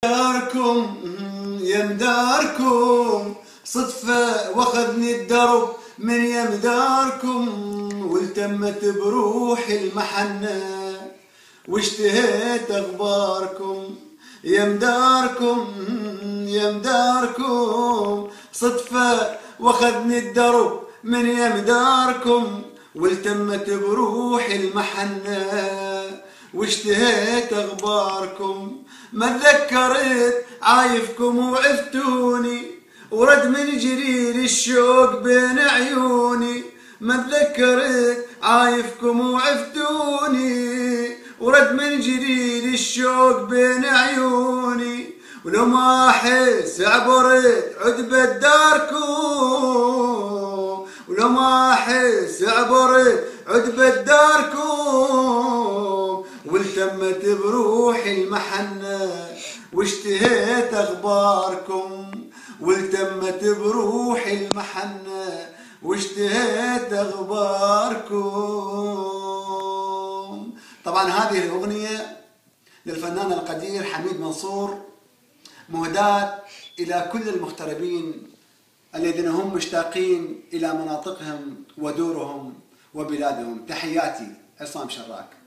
داركم يا مداركم صدفة واخذني الدرب من يمداركم، والتمت بروحي المحنة واشتهيت اخباركم. يا مداركم يا مداركم صدفة واخذني الدرب من يمداركم، والتمت بروحي المحنة واشتهيت اخباركم. ما تذكرت عايفكم وعفتوني، ورد من جرير الشوق بين عيوني. ما تذكرت عايفكم وعفتوني، ورد من جرير الشوق بين عيوني. ولو ما احس عبرت عتبة داركم، ولو ما احس عبرت عتبة داركم، والتمت بروحي المحنة واشتهيت اخباركم. والتمت بروحي المحنة واشتهيت اخباركم. طبعا هذه الاغنية للفنان القدير حميد منصور، مهداة الى كل المغتربين الذين هم مشتاقين الى مناطقهم ودورهم وبلادهم. تحياتي، عصام شراك.